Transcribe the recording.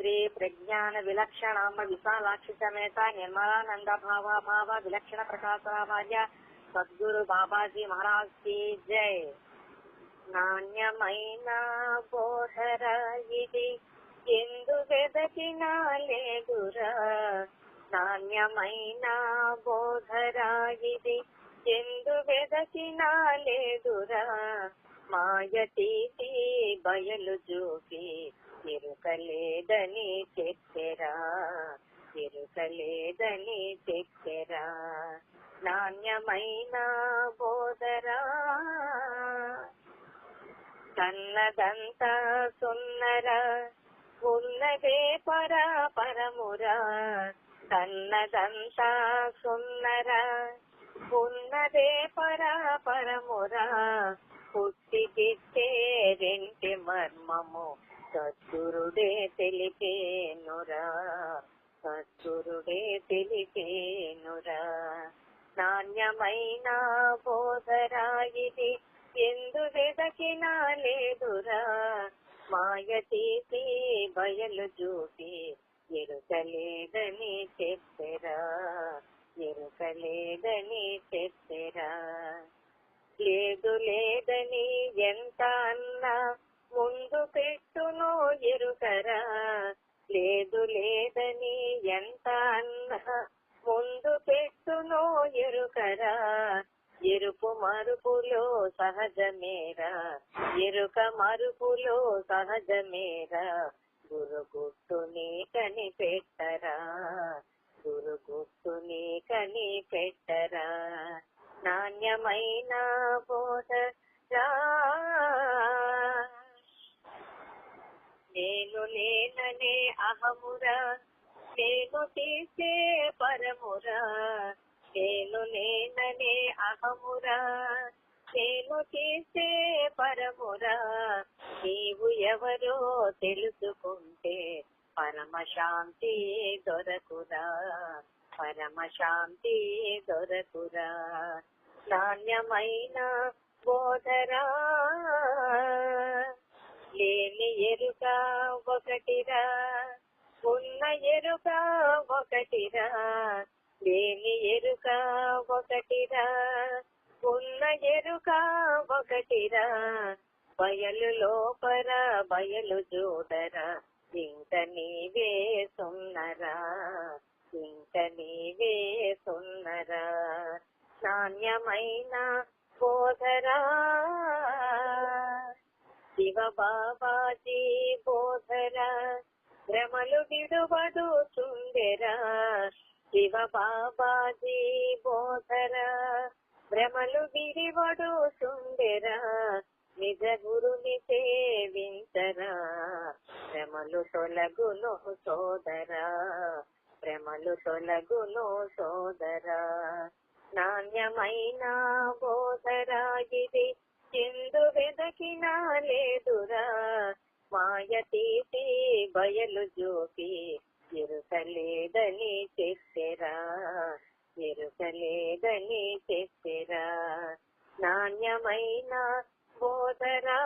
శ్రీ ప్రజ్ఞాన విలక్షణాంబ విశాలాక్షి సమేత నిర్మలానంద భావ విలక్షణ ప్రకాశాభార్య సద్గురు బాబాజీ మహారాజ్ కి జై. నాణ్యమైన బోధరా ఇది ఎందు వెదకినా లేదురా, నాణ్యమైన బోధరా ఇది ఎందు వెదకినా లేదురా, మాయ తీసి బయలు చూపి ఎరుకలేదని చెప్పెరా, ఎరుకలేదని చెప్పెరా. నాణ్యమైన బోధరా కన్నదంతా సున్నరా, ఉన్నదే పరమురా, కన్నదంతా సున్నరా, ఉన్నదే పరమురా. పుట్టికిచ్చే రెంటి మర్మము సద్గురుడే తెలిపేనురా, సద్గురుడే తెలిపేనురా. నాణ్యమైన బోధరా ఇది ఎందు వెదకినా లేదురా, మాయ తీసి బయలు చూపి ఎరుకలేదని చెప్పెరా, ఎరుకలేదని చెప్పెరా. లేదు లేదని ఎంత అన్నా ముందు పెట్టునో ఎరుకరా, లేదు లేదని ఎంత అన్నా ముందు పెట్టునో ఎరుకరా. ఎరుపు మరుపులో సహజమేరా, ఎరుక మరుపులో సహజమేరా. గురు గుర్తుని కనిపెట్టరా, గురు గుర్తుని కనిపెట్టరా. నాణ్యమైన బోధరా నేను నేననే అహమురా, నేను తీసే పరమురా, నేను నేననే అహమురా, నేను తీసే పరమురా. నీవు ఎవరో తెలుసుకుంటే పరమశాంతి దొరకురా, పరమశాంతి దొరకురా. నాణ్యమైన బోధరా లేని ఎరుక ఒకటిరా, ఉన్న ఎరుక ఒకటిరా, లేని ఎరుక ఒకటిరా, ఉన్న ఎరుక ఒకటిరా. బయలు లోపల బయలు చూడరా, ఇంక నీవే సున్నరా, ఇంక నీవే సున్నరా. నాణ్యమైన బోధరా శివ బాబాజీ బోధరా భ్రమలు విడువడు చుండెరా, శివ బాబాజీ బోధరా భ్రమలు విడివడు చుండెరా. నిజ గురుని సేవించరా, భ్రమలు తొలగును సోదరా, భ్రమలు తొలగును సోదరా. నాణ్యమైన బోధరా ఇది ఎందు వెదకినా లేదురా, మాయ తీసి బయలు చూపి ఎరుకలేదని చెప్పెరా, ఎరుకలేదని చెప్పెరా. నాణ్యమైన బోధరా